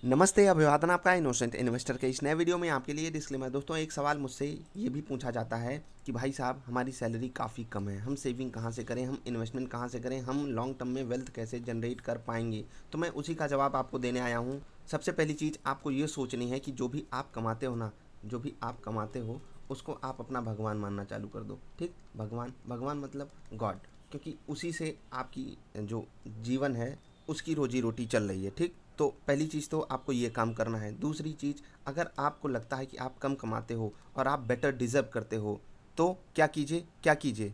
नमस्ते, अभिवादन आपका इनोसेंट इन्वेस्टर के इस नए वीडियो में आपके लिए डिस्क्लेमर। दोस्तों, एक सवाल मुझसे ये भी पूछा जाता है कि भाई साहब, हमारी सैलरी काफ़ी कम है, हम सेविंग कहाँ से करें, हम इन्वेस्टमेंट कहाँ से करें, हम लॉन्ग टर्म में वेल्थ कैसे जनरेट कर पाएंगे। तो मैं उसी का जवाब आपको देने आया हूँ। सबसे पहली चीज़ आपको ये सोचनी है कि जो भी आप कमाते हो ना, जो भी आप कमाते हो उसको आप अपना भगवान मानना चालू कर दो। ठीक, भगवान भगवान मतलब गॉड, क्योंकि उसी से आपकी जो जीवन है उसकी रोजी रोटी चल रही है। ठीक, तो पहली चीज़ तो आपको ये काम करना है। दूसरी चीज़, अगर आपको लगता है कि आप कम कमाते हो और आप बेटर डिज़र्व करते हो, तो क्या कीजिए, क्या कीजिए,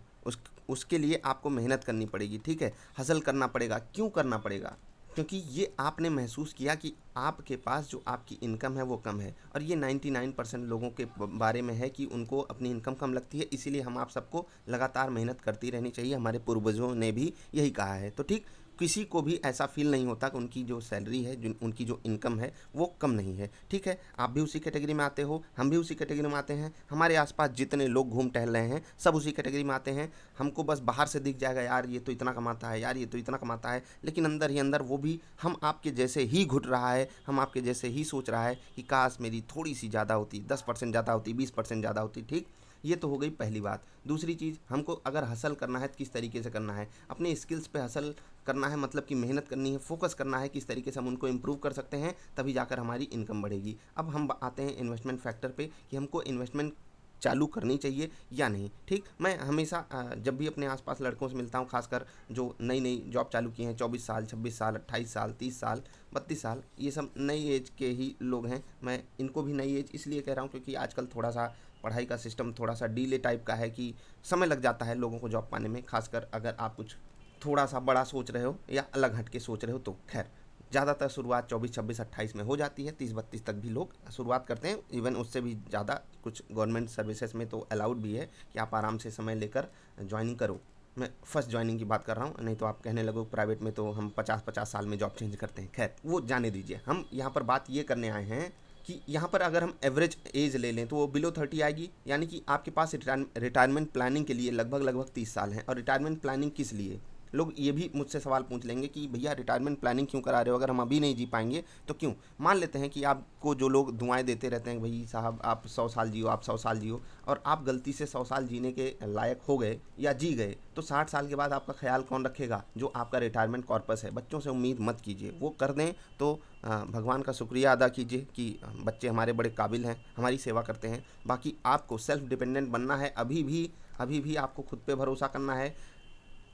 उसके लिए आपको मेहनत करनी पड़ेगी। ठीक है, हसल करना पड़ेगा। क्यों करना पड़ेगा? क्योंकि ये आपने महसूस किया कि आपके पास जो आपकी इनकम है वो कम है, और ये 99% लोगों के बारे में है कि उनको अपनी इनकम कम लगती है। इसीलिए हम आप सबको लगातार मेहनत करती रहनी चाहिए। हमारे पूर्वजों ने भी यही कहा है। तो ठीक, किसी को भी ऐसा फील नहीं होता कि उनकी जो सैलरी है, जो उनकी जो इनकम है वो कम नहीं है। ठीक है, आप भी उसी कैटेगरी में आते हो, हम भी उसी कैटेगरी में आते हैं, हमारे आसपास जितने लोग घूम टहल रहे हैं सब उसी कैटेगरी में आते हैं। हमको बस बाहर से दिख जाएगा, यार ये तो इतना कमाता है, यार ये तो इतना कमाता है, लेकिन अंदर ही अंदर वो भी हम आपके जैसे ही घुट रहा है, हम आपके जैसे ही सोच रहा है कि काश मेरी थोड़ी सी ज़्यादा होती, 10% ज़्यादा होती, 20% ज़्यादा होती। ठीक, ये तो हो गई पहली बात। दूसरी चीज़, हमको अगर हसल करना है तो किस तरीके से करना है, अपने स्किल्स पे हसल करना है, मतलब कि मेहनत करनी है, फोकस करना है किस तरीके से हम उनको इम्प्रूव कर सकते हैं, तभी जाकर हमारी इनकम बढ़ेगी। अब हम आते हैं इन्वेस्टमेंट फैक्टर पे कि हमको इन्वेस्टमेंट चालू करनी चाहिए या नहीं। ठीक, मैं हमेशा जब भी अपने आसपास लड़कों से मिलता हूँ, खासकर जो नई नई जॉब चालू किए हैं, 24 साल, 26 साल, 28 साल, 30 साल, 32 साल, ये सब नई एज के ही लोग हैं। मैं इनको भी नई एज इसलिए कह रहा हूँ क्योंकि आजकल थोड़ा सा पढ़ाई का सिस्टम थोड़ा सा डीले टाइप का है कि समय लग जाता है लोगों को जॉब पाने में, खासकर अगर आप कुछ थोड़ा सा बड़ा सोच रहे हो या अलग हट के सोच रहे हो तो। खैर, ज़्यादातर शुरुआत 24, 26, 28 में हो जाती है, 30, 32 तक भी लोग शुरुआत करते हैं। इवन उससे भी ज़्यादा कुछ गवर्नमेंट सर्विसेज में तो अलाउड भी है कि आप आराम से समय लेकर ज्वाइनिंग करो। मैं फर्स्ट ज्वाइनिंग की बात कर रहा हूँ, नहीं तो आप कहने लगो प्राइवेट में तो हम 50-50 साल में जॉब चेंज करते हैं। खैर, वो जाने दीजिए। हम यहाँ पर बात ये करने आए हैं कि यहाँ पर अगर हम एवरेज एज ले लें तो वो बिलो 30 आएगी, यानी कि आपके पास रिटायरमेंट प्लानिंग के लिए लगभग लगभग 30 साल हैं। और रिटायरमेंट प्लानिंग किस लिए? लोग ये भी मुझसे सवाल पूछ लेंगे कि भैया रिटायरमेंट प्लानिंग क्यों करा रहे हो, अगर हम अभी नहीं जी पाएंगे तो क्यों? मान लेते हैं कि आपको जो लोग दुआएं देते रहते हैं, भाई साहब आप 100 साल जियो, आप 100 साल जियो, और आप गलती से 100 साल जीने के लायक हो गए या जी गए, तो 60 साल के बाद आपका ख्याल कौन रखेगा? जो आपका रिटायरमेंट कॉर्पस है। बच्चों से उम्मीद मत कीजिए, वो कर दें तो भगवान का शुक्रिया अदा कीजिए कि बच्चे हमारे बड़े काबिल हैं, हमारी सेवा करते हैं। बाकी आपको सेल्फ डिपेंडेंट बनना है, अभी भी आपको खुद पे भरोसा करना है।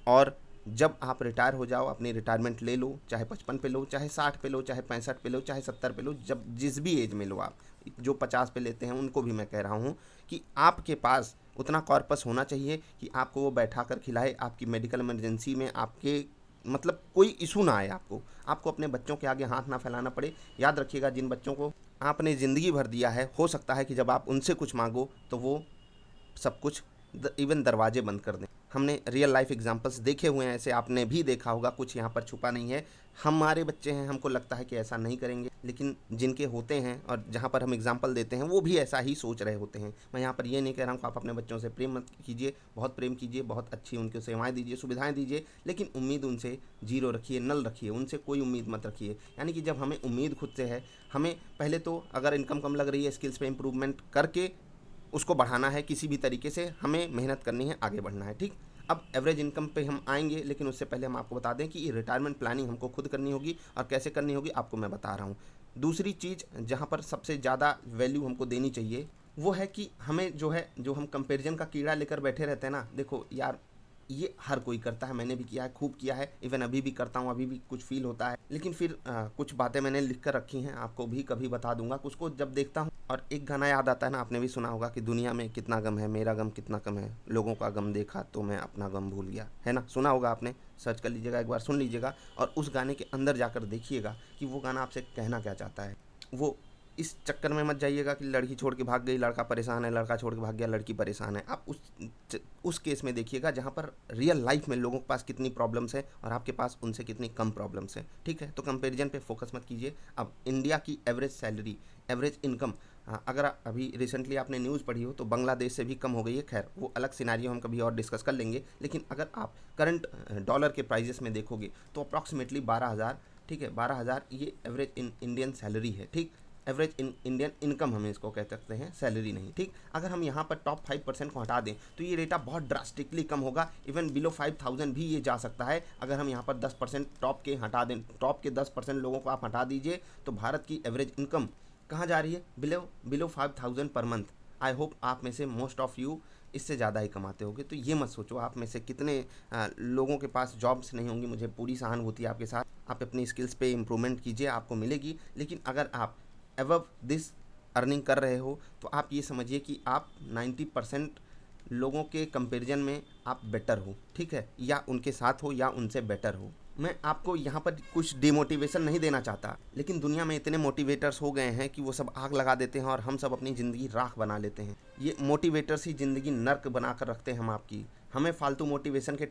और जब आप रिटायर हो जाओ, अपनी रिटायरमेंट ले लो, चाहे 55 पे लो, चाहे 60 पे लो, चाहे 65 पे लो, चाहे 70 पे लो, जब जिस भी एज में लो आप। जो 50 पे लेते हैं उनको भी मैं कह रहा हूँ कि आपके पास उतना कॉर्पस होना चाहिए कि आपको वो बैठा कर खिलाए, आपकी मेडिकल इमरजेंसी में आपके मतलब कोई इशू ना आए, आपको अपने बच्चों के आगे हाथ ना फैलाना पड़े। याद रखिएगा, जिन बच्चों को आपने ज़िंदगी भर दिया है, हो सकता है कि जब आप उनसे कुछ मांगो तो वो सब कुछ इवन दरवाजे बंद कर दें। हमने रियल लाइफ एग्जांपल्स देखे हुए हैं ऐसे, आपने भी देखा होगा, कुछ यहाँ पर छुपा नहीं है। हमारे बच्चे हैं, हमको लगता है कि ऐसा नहीं करेंगे, लेकिन जिनके होते हैं और जहाँ पर हम एग्जांपल देते हैं वो भी ऐसा ही सोच रहे होते हैं। मैं यहाँ पर ये नहीं कह रहा हूँ कि आप अपने बच्चों से प्रेम मत कीजिए, बहुत प्रेम कीजिए, बहुत अच्छी उनको सेवाएं दीजिए, सुविधाएं दीजिए, लेकिन उम्मीद उनसे जीरो रखिए, नल रखिए, उनसे कोई उम्मीद मत रखिए। यानी कि जब हमें उम्मीद खुद से है, हमें पहले तो अगर इनकम कम लग रही है, स्किल्स पे इंप्रूवमेंट करके उसको बढ़ाना है, किसी भी तरीके से हमें मेहनत करनी है, आगे बढ़ना है। ठीक, अब एवरेज इनकम पे हम आएंगे, लेकिन उससे पहले हम आपको बता दें कि ये रिटायरमेंट प्लानिंग हमको खुद करनी होगी, और कैसे करनी होगी आपको मैं बता रहा हूँ। दूसरी चीज़ जहाँ पर सबसे ज़्यादा वैल्यू हमको देनी चाहिए वो है कि हमें जो है, जो हम कंपैरिजन का कीड़ा लेकर बैठे रहते हैं ना, देखो यार, ये हर कोई करता है, मैंने भी किया है, खूब किया है, इवन अभी भी करता हूँ, अभी भी कुछ फील होता है। लेकिन फिर कुछ बातें मैंने लिख कर रखी हैं, आपको भी कभी बता दूंगा। उसको जब देखता हूँ और एक गाना याद आता है ना, आपने भी सुना होगा कि दुनिया में कितना गम है, मेरा गम कितना कम है, लोगों का गम देखा तो मैं अपना गम भूल गया, है ना? सुना होगा आपने, सर्च कर लीजिएगा, एक बार सुन लीजिएगा, और उस गाने के अंदर जाकर देखिएगा कि वो गाना आपसे कहना क्या चाहता है। वो इस चक्कर में मत जाइएगा कि लड़की छोड़ के भाग गई, लड़का परेशान है, लड़का छोड़ के भाग गया, लड़की परेशान है। आप उस केस में देखिएगा जहाँ पर रियल लाइफ में लोगों के पास कितनी प्रॉब्लम्स है और आपके पास उनसे कितनी कम प्रॉब्लम्स है। ठीक है, तो कंपैरिजन पे फोकस मत कीजिए। अब इंडिया की एवरेज सैलरी, एवरेज इनकम, अगर अभी रिसेंटली आपने न्यूज़ पढ़ी हो तो बांग्लादेश से भी कम हो गई है। खैर, वो अलग सिनारियो हम कभी और डिस्कस कर लेंगे, लेकिन अगर आप करंट डॉलर के प्राइजेस में देखोगे तो अप्रॉक्सीमेटली 12,000, ठीक है, 12,000 ये एवरेज इंडियन सैलरी है, ठीक, एवरेज इंडियन इनकम हमें इसको कह सकते हैं, सैलरी नहीं, ठीक। अगर हम यहाँ पर टॉप 5% को हटा दें तो ये डेटा बहुत ड्रास्टिकली कम होगा, इवन बिलो 5,000 भी ये जा सकता है। अगर हम यहाँ पर 10% टॉप के हटा दें, टॉप के 10% लोगों को आप हटा दीजिए, तो भारत की एवरेज इनकम कहाँ जा रही है, below 5,000 per month. I hope आप में से मोस्ट ऑफ यू इससे ज़्यादा ही कमाते होगे, तो ये मत सोचो आप में से कितने लोगों के पास जॉब्स नहीं होंगी। मुझे पूरी सहानुभूति आपके साथ, आप अपनी स्किल्स पे इम्प्रूवमेंट कीजिए, आपको मिलेगी। लेकिन अगर आप अबव दिस अर्निंग कर रहे हो तो आप ये समझिए कि आप 90% लोगों के कंपैरिजन में आप बेटर हो, ठीक है, या उनके साथ हो या उनसे बेटर हो। मैं आपको यहाँ पर कुछ डिमोटिवेशन नहीं देना चाहता, लेकिन दुनिया में इतने मोटिवेटर्स हो गए हैं कि वो सब आग लगा देते हैं और हम सब अपनी ज़िंदगी राख बना लेते हैं। ये मोटिवेटर्स ही ज़िंदगी नर्क बना कर रखते हैं हम आपकी। हमें फालतू मोटिवेशन के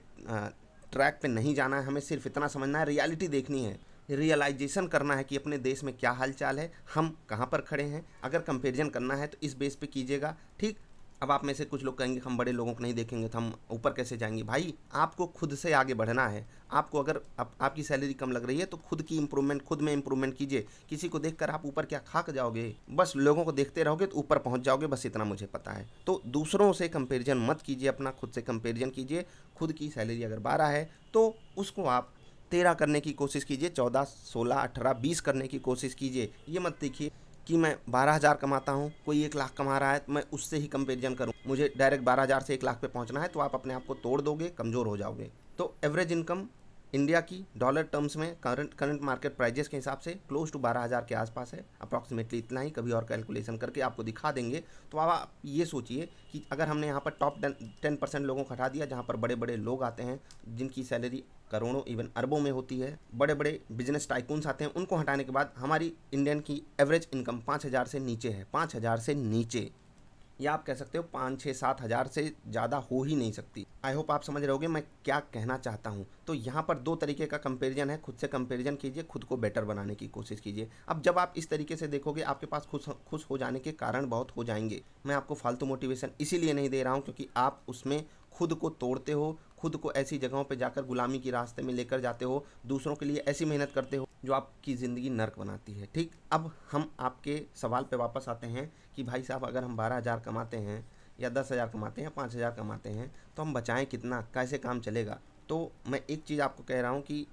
ट्रैक पे नहीं जाना है, हमें सिर्फ इतना समझना है, रियलिटी देखनी है, रियलाइजेशन करना है कि अपने देश में क्या हाल चाल है, हम कहाँ पर खड़े हैं। अगर कंपैरिजन करना है तो इस बेस पे कीजिएगा, ठीक। अब आप में से कुछ लोग कहेंगे हम बड़े लोगों को नहीं देखेंगे तो हम ऊपर कैसे जाएंगे। भाई आपको खुद से आगे बढ़ना है। आपको अगर आपकी सैलरी कम लग रही है तो खुद की इम्प्रूवमेंट, खुद में इम्प्रूवमेंट कीजिए। किसी को देखकर आप ऊपर क्या खाक जाओगे, बस लोगों को देखते रहोगे तो ऊपर पहुंच जाओगे, बस इतना मुझे पता है। तो दूसरों से कंपेरिजन मत कीजिए, अपना खुद से कंपेरिजन कीजिए। खुद की सैलरी अगर 12 है तो उसको आप 13 करने की कोशिश कीजिए, 14, 16, 18, 20 करने की कोशिश कीजिए। ये मत देखिए कि मैं 12,000 कमाता हूँ, कोई 1 लाख कमा रहा है तो मैं उससे ही कंपेरिजन करूँ, मुझे डायरेक्ट 12,000 से 1 लाख पे पहुँचना है, तो आप अपने आप को तोड़ दोगे, कमज़ोर हो जाओगे। तो एवरेज इनकम इंडिया की डॉलर टर्म्स में करंट मार्केट प्राइजेस के हिसाब से क्लोज टू 12,000 के आसपास है, अप्रॉक्सीमेटली इतना ही। कभी और कैलकुलेशन करके आपको दिखा देंगे। तो आप ये सोचिए कि अगर हमने यहाँ पर टॉप 10% लोगों को हटा दिया, जहाँ पर बड़े बड़े लोग आते हैं जिनकी सैलरी करोड़ों इवन अरबों में होती है, बड़े बड़े बिजनेस टाइकून्स आते हैं, उनको हटाने के बाद हमारी इंडियन की एवरेज इनकम 5,000 से नीचे है, 5,000 से नीचे, या आप कह सकते हो 5, 6, 7,000 से ज़्यादा हो ही नहीं सकती। आई होप आप समझ रहे होगे मैं क्या कहना चाहता हूँ। तो यहाँ पर 2 तरीके का कंपैरिजन है, खुद से कंपैरिजन कीजिए, खुद को बेटर बनाने की कोशिश कीजिए। अब जब आप इस तरीके से देखोगे, आपके पास खुश हो जाने के कारण बहुत हो जाएंगे। मैं आपको फालतू मोटिवेशन इसीलिए नहीं दे रहा हूँ क्योंकि आप उसमें खुद को तोड़ते हो, खुद को ऐसी जगहों पे जाकर गुलामी के रास्ते में लेकर जाते हो, दूसरों के लिए ऐसी मेहनत करते हो जो आपकी ज़िंदगी नर्क बनाती है, ठीक। अब हम आपके सवाल पे वापस आते हैं कि भाई साहब अगर हम 12,000 कमाते हैं या 10,000 कमाते हैं, 5,000 कमाते हैं, तो हम बचाएं कितना, कैसे काम चलेगा। तो मैं एक चीज़ आपको कह रहा हूँ कि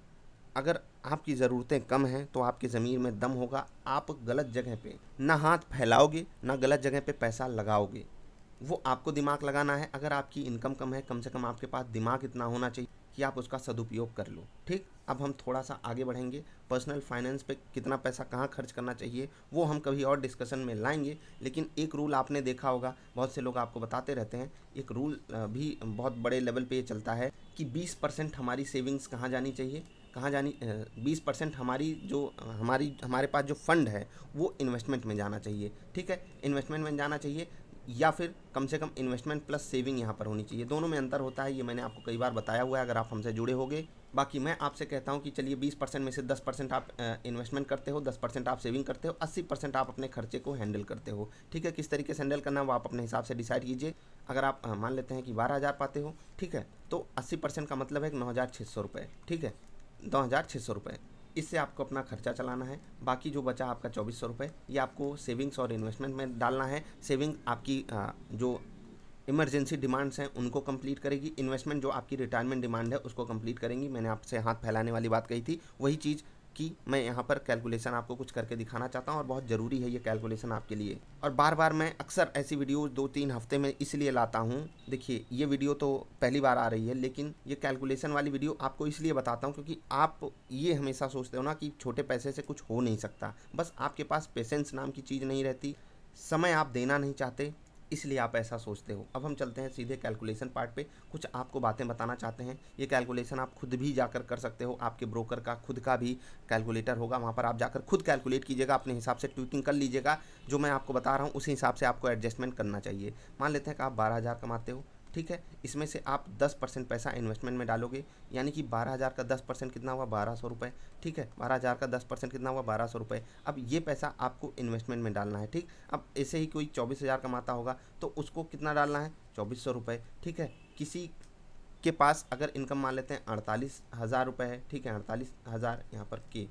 अगर आपकी ज़रूरतें कम हैं तो आपकी ज़मीर में दम होगा। आप गलत जगह पे ना हाथ फैलाओगे, ना गलत जगह पे पैसा लगाओगे। वो आपको दिमाग लगाना है। अगर आपकी इनकम कम है, कम से कम आपके पास दिमाग इतना होना चाहिए कि आप उसका सदुपयोग कर लो, ठीक। अब हम थोड़ा सा आगे बढ़ेंगे, पर्सनल फाइनेंस पे कितना पैसा कहाँ खर्च करना चाहिए वो हम कभी और डिस्कशन में लाएंगे। लेकिन एक रूल आपने देखा होगा, बहुत से लोग आपको बताते रहते हैं, एक रूल भी बहुत बड़े लेवल पे ये चलता है कि 20% हमारी सेविंग्स कहाँ जानी चाहिए, कहाँ जानी 20% हमारी जो हमारे पास जो फंड है वो इन्वेस्टमेंट में जाना चाहिए, ठीक है। इन्वेस्टमेंट में जाना चाहिए या फिर कम से कम इन्वेस्टमेंट प्लस सेविंग यहाँ पर होनी चाहिए। दोनों में अंतर होता है, ये मैंने आपको कई बार बताया हुआ है अगर आप हमसे जुड़े होगे। बाकी मैं आपसे कहता हूँ कि चलिए 20% में से 10% आप इन्वेस्टमेंट करते हो, 10% आप सेविंग करते हो, 80% आप अपने खर्चे को हैंडल करते हो, ठीक है। किस तरीके से हैंडल करना है वो आप अपने हिसाब से डिसाइड कीजिए। अगर आप मान लेते हैं कि 12,000 पाते हो, ठीक है, तो 80% का मतलब है कि 9,600 रुपये, ठीक है, 9,600 रुपये। इससे आपको अपना खर्चा चलाना है। बाकी जो बचा आपका 2,400 रुपये, ये आपको सेविंग्स और इन्वेस्टमेंट में डालना है। सेविंग आपकी जो इमरजेंसी डिमांड्स हैं उनको कंप्लीट करेगी, इन्वेस्टमेंट जो आपकी रिटायरमेंट डिमांड है उसको कंप्लीट करेंगी। मैंने आपसे हाथ फैलाने वाली बात कही थी, वही चीज़ कि मैं यहाँ पर कैलकुलेशन आपको कुछ करके दिखाना चाहता हूँ और बहुत ज़रूरी है ये कैलकुलेशन आपके लिए। और बार बार मैं अक्सर ऐसी वीडियो 2-3 हफ्ते में इसलिए लाता हूँ। देखिए ये वीडियो तो पहली बार आ रही है, लेकिन ये कैलकुलेशन वाली वीडियो आपको इसलिए बताता हूँ क्योंकि आप ये हमेशा सोचते हो ना कि छोटे पैसे से कुछ हो नहीं सकता। बस आपके पास पेशेंस नाम की चीज़ नहीं रहती, समय आप देना नहीं चाहते, इसलिए आप ऐसा सोचते हो। अब हम चलते हैं सीधे कैलकुलेशन पार्ट पे। कुछ आपको बातें बताना चाहते हैं। ये कैलकुलेशन आप खुद भी जाकर कर सकते हो, आपके ब्रोकर का खुद का भी कैलकुलेटर होगा, वहाँ पर आप जाकर खुद कैलकुलेट कीजिएगा, अपने हिसाब से ट्वीकिंग कर लीजिएगा। जो मैं आपको बता रहा हूँ उसी हिसाब से आपको एडजस्टमेंट करना चाहिए। मान लेते हैं कि आप 12,000 कमाते हो, ठीक है, इसमें से आप 10% पैसा इन्वेस्टमेंट में डालोगे, यानी कि 12,000 का 10% कितना हुआ, 1,200 रुपये, ठीक है। 12,000 का 10% कितना हुआ, 1,200 रुपये। अब ये पैसा आपको इन्वेस्टमेंट में डालना है, ठीक। अब ऐसे ही कोई 24,000 कमाता होगा तो उसको कितना डालना है, 2,400 रुपये, ठीक है। किसी के पास अगर इनकम मान लेते हैं 48,000 रुपये है, ठीक है, 48,000 यहाँ पर के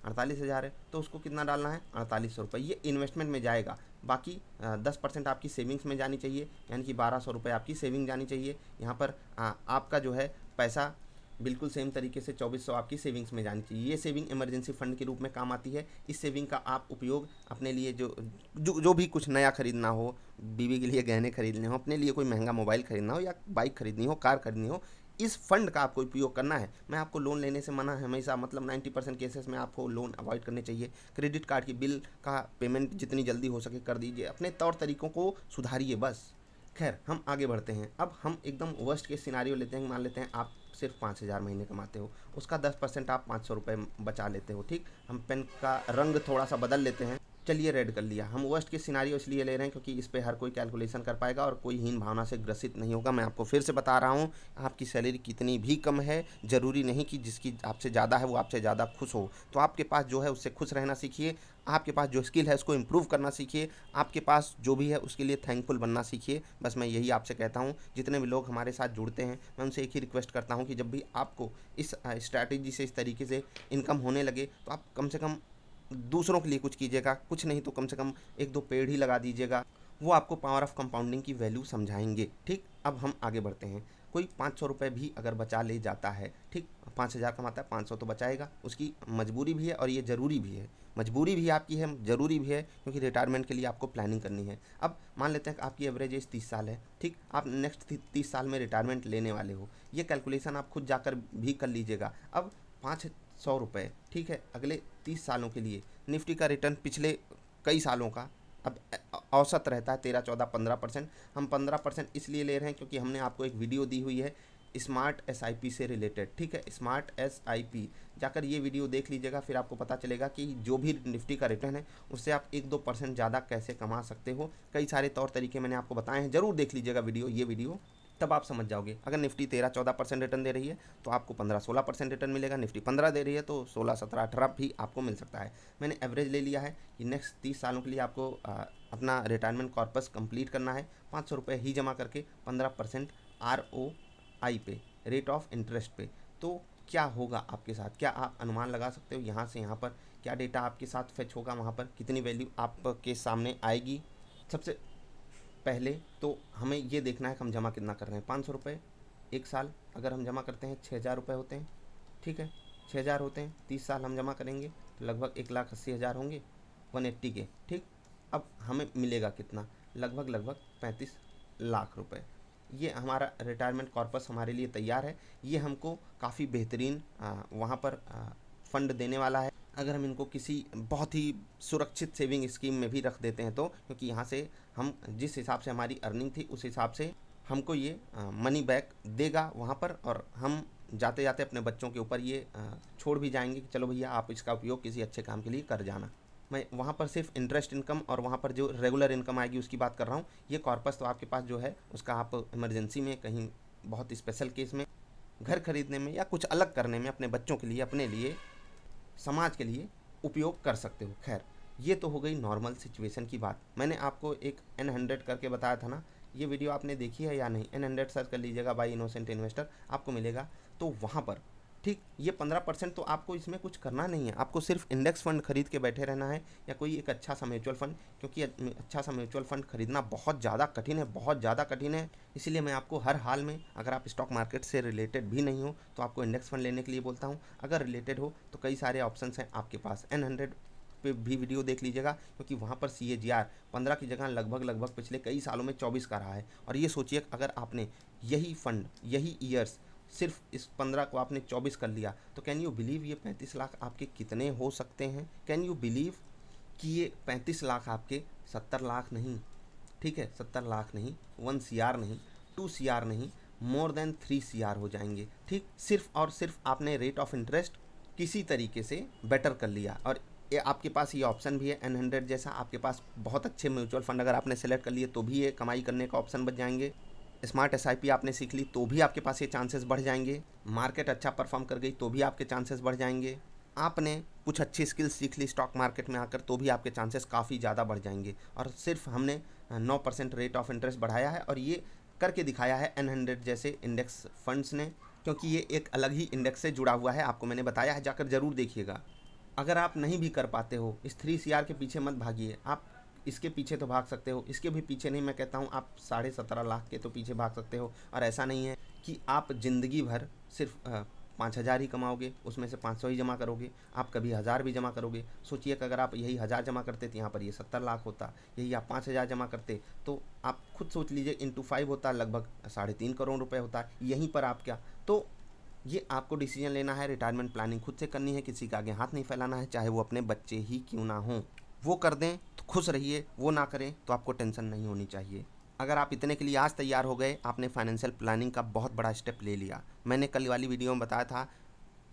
48,000 है तो उसको कितना डालना है, 4800 रुपये, ये इन्वेस्टमेंट में जाएगा। बाकी 10% आपकी सेविंग्स में जानी चाहिए, यानी कि 1200 रुपये आपकी सेविंग जानी चाहिए। यहाँ पर आपका जो है पैसा बिल्कुल सेम तरीके से 2400 आपकी सेविंग्स में जानी चाहिए। ये सेविंग इमरजेंसी फंड के रूप में काम आती है। इस सेविंग का आप उपयोग अपने लिए जो भी कुछ नया खरीदना हो, बीवी के लिए गहने खरीदने हो, अपने लिए कोई महंगा मोबाइल खरीदना हो या बाइक खरीदनी हो, कार खरीदनी हो, इस फंड का आपको उपयोग करना है। मैं आपको लोन लेने से मना हमेशा, मतलब 90% केसेस में आपको लोन अवॉइड करने चाहिए। क्रेडिट कार्ड की बिल का पेमेंट जितनी जल्दी हो सके कर दीजिए, अपने तौर तरीकों को सुधारिए बस। खैर, हम आगे बढ़ते हैं। अब हम एकदम वर्स्ट केस सिनारियो लेते हैं। मान लेते हैं आप सिर्फ 5,000 महीने कमाते हो, उसका 10% आप 500 रुपये बचा लेते हो। ठीक, हम पेन का रंग थोड़ा सा बदल लेते हैं, चलिए रेड कर लिया। हम वर्स्ट केस सिनारियो इसलिए ले रहे हैं क्योंकि इस पे हर कोई कैलकुलेशन कर पाएगा और कोई हीन भावना से ग्रसित नहीं होगा। मैं आपको फिर से बता रहा हूँ, आपकी सैलरी कितनी भी कम है, ज़रूरी नहीं कि जिसकी आपसे ज़्यादा है वो आपसे ज़्यादा खुश हो। तो आपके पास जो है उससे खुश रहना सीखिए, आपके पास जो स्किल है उसको इम्प्रूव करना सीखिए, आपके पास जो भी है उसके लिए थैंकफुल बनना सीखिए। बस मैं यही आपसे कहता हूँ। जितने भी लोग हमारे साथ जुड़ते हैं, मैं उनसे एक ही रिक्वेस्ट करता हूँ कि जब भी आपको इस स्ट्रैटेजी से, इस तरीके से इनकम होने लगे, तो आप कम से कम दूसरों के लिए कुछ कीजिएगा। कुछ नहीं तो कम से कम 1-2 पेड़ ही लगा दीजिएगा, वो आपको पावर ऑफ कंपाउंडिंग की वैल्यू समझाएंगे। ठीक, अब हम आगे बढ़ते हैं। कोई 500 रुपये भी अगर बचा ले जाता है, ठीक, 5,000 कमाता है, 500 तो बचाएगा, उसकी मजबूरी भी है और ये ज़रूरी भी है। मजबूरी भी आपकी है, ज़रूरी भी है, क्योंकि रिटायरमेंट के लिए आपको प्लानिंग करनी है। अब मान लेते हैं कि आपकी एवरेज एज 30 साल है। ठीक, आप नेक्स्ट 30 साल में रिटायरमेंट लेने वाले हो। ये कैलकुलेशन आप खुद जाकर भी कर लीजिएगा। अब 500 रुपये, ठीक है, अगले 30 सालों के लिए। निफ्टी का रिटर्न पिछले कई सालों का अब औसत रहता है 13, 14, 15%। हम 15% इसलिए ले रहे हैं क्योंकि हमने आपको एक वीडियो दी हुई है स्मार्ट SIP से रिलेटेड। ठीक है, स्मार्ट SIP, जाकर ये वीडियो देख लीजिएगा, फिर आपको पता चलेगा कि जो भी निफ्टी का रिटर्न है उससे आप 1-2% ज़्यादा कैसे कमा सकते हो। कई सारे तौर तरीके मैंने आपको बताए हैं, ज़रूर देख लीजिएगा ये वीडियो, तब आप समझ जाओगे। अगर निफ्टी 13-14% रिटर्न दे रही है तो आपको 15-16% रिटर्न मिलेगा। निफ्टी 15 दे रही है तो 16-17-18 भी आपको मिल सकता है। मैंने एवरेज ले लिया है कि नेक्स्ट 30 सालों के लिए आपको अपना रिटायरमेंट कॉर्पस कंप्लीट करना है। 500 रुपये ही जमा करके 15% ROI पे, रेट ऑफ इंटरेस्ट पे। तो क्या होगा आपके साथ, क्या आप अनुमान लगा सकते हो यहाँ से यहाँ पर क्या डेटा आपके साथ फेच होगा, वहाँ पर कितनी वैल्यू आपके सामने आएगी? सबसे पहले तो हमें ये देखना है कि हम जमा कितना कर रहे हैं। 500 रुपये एक साल अगर हम जमा करते हैं, 6,000 रुपये होते हैं। ठीक है, 6,000 होते हैं, 30 साल हम जमा करेंगे तो लगभग 1,80,000 होंगे, 180 के। ठीक, अब हमें मिलेगा कितना, लगभग 35 लाख रुपए। ये हमारा रिटायरमेंट कॉर्पस हमारे लिए तैयार है। ये हमको काफ़ी बेहतरीन वहाँ पर फंड देने वाला है, अगर हम इनको किसी बहुत ही सुरक्षित सेविंग स्कीम में भी रख देते हैं तो, क्योंकि यहाँ से हम जिस हिसाब से हमारी अर्निंग थी उस हिसाब से हमको ये मनी बैक देगा वहाँ पर, और हम जाते जाते अपने बच्चों के ऊपर ये छोड़ भी जाएंगे कि चलो भैया आप इसका उपयोग किसी अच्छे काम के लिए कर जाना। मैं वहाँ पर सिर्फ इंटरेस्ट इनकम और वहाँ पर जो रेगुलर इनकम आएगी उसकी बात कर रहा हूँ। ये कॉर्पस तो आपके पास जो है उसका आप इमरजेंसी में, कहीं बहुत स्पेशल केस में, घर खरीदने में या कुछ अलग करने में, अपने बच्चों के लिए, अपने लिए, समाज के लिए उपयोग कर सकते हो। खैर, ये तो हो गई नॉर्मल सिचुएशन की बात। मैंने आपको एक N100 करके बताया था ना, ये वीडियो आपने देखी है या नहीं? N100 सर्च कर लीजिएगा बाय इनोसेंट इन्वेस्टर, आपको मिलेगा। तो वहाँ पर ठीक ये 15% तो आपको इसमें कुछ करना नहीं है, आपको सिर्फ इंडेक्स फंड खरीद के बैठे रहना है या कोई एक अच्छा सा म्यूचुअल फंड, क्योंकि अच्छा सा म्यूचुअल फंड खरीदना बहुत ज़्यादा कठिन है, बहुत ज़्यादा कठिन है। इसीलिए मैं आपको हर हाल में, अगर आप स्टॉक मार्केट से रिलेटेड भी नहीं हो तो आपको इंडेक्स फंड लेने के लिए बोलता हूँ। अगर रिलेटेड हो तो कई सारे ऑप्शंस हैं आपके पास। N100 पे भी वीडियो देख लीजिएगा, क्योंकि वहाँ पर CAGR 15 की जगह लगभग पिछले कई सालों में 24 का रहा है। और ये सोचिए अगर आपने यही फंड, यही ईयर्स, सिर्फ इस 15 को आपने 24 कर लिया तो कैन यू बिलीव ये 35 लाख आपके कितने हो सकते हैं? कैन यू बिलीव कि ये 35 लाख आपके 70 लाख नहीं, ठीक है, 70 लाख नहीं, 1 CR नहीं, 2 CR नहीं, मोर देन 3 CR हो जाएंगे। ठीक, सिर्फ और सिर्फ आपने रेट ऑफ इंटरेस्ट किसी तरीके से बेटर कर लिया। और ये आपके पास ये ऑप्शन भी है N100 जैसा, आपके पास बहुत अच्छे म्यूचुअल फंड अगर आपने सेलेक्ट कर लिए तो भी ये कमाई करने का ऑप्शन बच जाएंगे। स्मार्ट SIP आपने सीख ली तो भी आपके पास ये चांसेस बढ़ जाएंगे। मार्केट अच्छा परफॉर्म कर गई तो भी आपके चांसेस बढ़ जाएंगे। आपने कुछ अच्छी स्किल्स सीख ली स्टॉक मार्केट में आकर तो भी आपके चांसेस काफ़ी ज़्यादा बढ़ जाएंगे। और सिर्फ हमने 9% रेट ऑफ इंटरेस्ट बढ़ाया है, और ये करके दिखाया है N100 जैसे इंडेक्स फंड्स ने, क्योंकि ये एक अलग ही इंडेक्स से जुड़ा हुआ है। आपको मैंने बताया है, जाकर ज़रूर देखिएगा। अगर आप नहीं भी कर पाते हो, इस 3 CR के पीछे मत भागिए। आप इसके पीछे तो भाग सकते हो, इसके भी पीछे नहीं, मैं कहता हूँ आप 17.5 लाख के तो पीछे भाग सकते हो। और ऐसा नहीं है कि आप ज़िंदगी भर सिर्फ 5,000 ही कमाओगे, उसमें से 500 ही जमा करोगे। आप कभी 1,000 भी जमा करोगे। सोचिए कि अगर आप यही 1,000 जमा करते तो यहाँ पर ये 70 लाख होता। यही आप 5,000 जमा करते तो आप खुद सोच लीजिए, इंटू 5 होता, लगभग 3.5 करोड़ रुपए होता। यहीं पर आप क्या, तो ये आपको डिसीजन लेना है। रिटायरमेंट प्लानिंग खुद से करनी है, किसी का आगे हाथ नहीं फैलाना है, चाहे वो अपने बच्चे ही क्यों ना हों। वो कर दें तो खुश रहिए, वो ना करें तो आपको टेंशन नहीं होनी चाहिए। अगर आप इतने के लिए आज तैयार हो गए, आपने फाइनेंशियल प्लानिंग का बहुत बड़ा स्टेप ले लिया। मैंने कल वाली वीडियो में बताया था,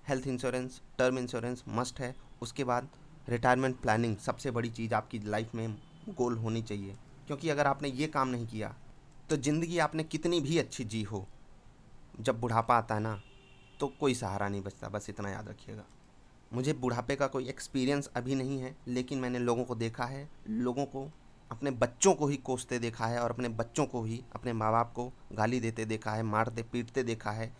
health insurance, term insurance must है। उसके बाद रिटायरमेंट प्लानिंग सबसे बड़ी चीज़ आपकी लाइफ में गोल होनी चाहिए। क्योंकि अगर आपने ये काम नहीं किया तो ज़िंदगी आपने कितनी भी अच्छी जी हो, जब बुढ़ापा आता है ना, तो कोई सहारा नहीं बचता। बस इतना याद रखिएगा। मुझे बुढ़ापे का कोई एक्सपीरियंस अभी नहीं है, लेकिन मैंने लोगों को देखा है, लोगों को, अपने बच्चों को ही कोसते देखा है, और अपने बच्चों को ही, अपने माँ बाप को गाली देते देखा है, मारते पीटते देखा है,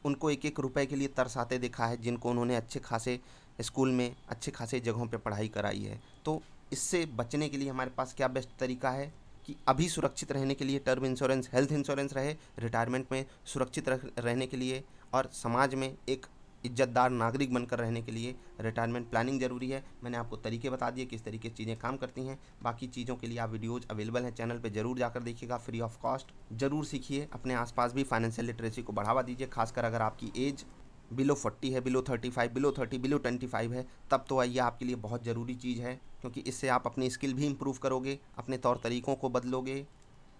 उनको एक एक रुपए के लिए तरसाते देखा है, जिनको उन्होंने अच्छे खासे स्कूल में अच्छे खासे जगहों पे पढ़ाई कराई है। तो इससे बचने के लिए हमारे पास क्या बेस्ट तरीका है कि अभी सुरक्षित रहने के लिए टर्म इंश्योरेंस, हेल्थ इंश्योरेंस रहे, रिटायरमेंट में सुरक्षित रहने के लिए और समाज में एक इज्जतदार नागरिक बनकर रहने के लिए रिटायरमेंट प्लानिंग ज़रूरी है। मैंने आपको तरीके बता दिए किस तरीके से चीज़ें काम करती हैं। बाकी चीज़ों के लिए आप वीडियोज़ अवेलेबल हैं चैनल पे, ज़रूर जाकर देखिएगा, फ्री ऑफ कॉस्ट। ज़रूर सीखिए, अपने आसपास भी फाइनेंशियल लिटरेसी को बढ़ावा दीजिए। खासकर अगर आपकी एज बिलो 40 है, बिलो 35, बिलो 30, बिलो 25 है, तब तो ये आपके लिए बहुत ज़रूरी चीज़ है। क्योंकि इससे आप अपनी स्किल भी इम्प्रूव करोगे, अपने तौर तरीक़ों को बदलोगे,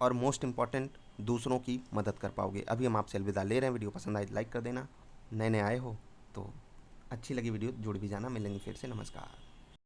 और मोस्ट इम्पॉर्टेंट दूसरों की मदद कर पाओगे। अभी हम आपसे अलविदा ले रहे हैं। वीडियो पसंद आए लाइक कर देना, नए नए आए हो तो अच्छी लगी वीडियो जुड़ भी जाना। मिलेंगे फिर से, नमस्कार।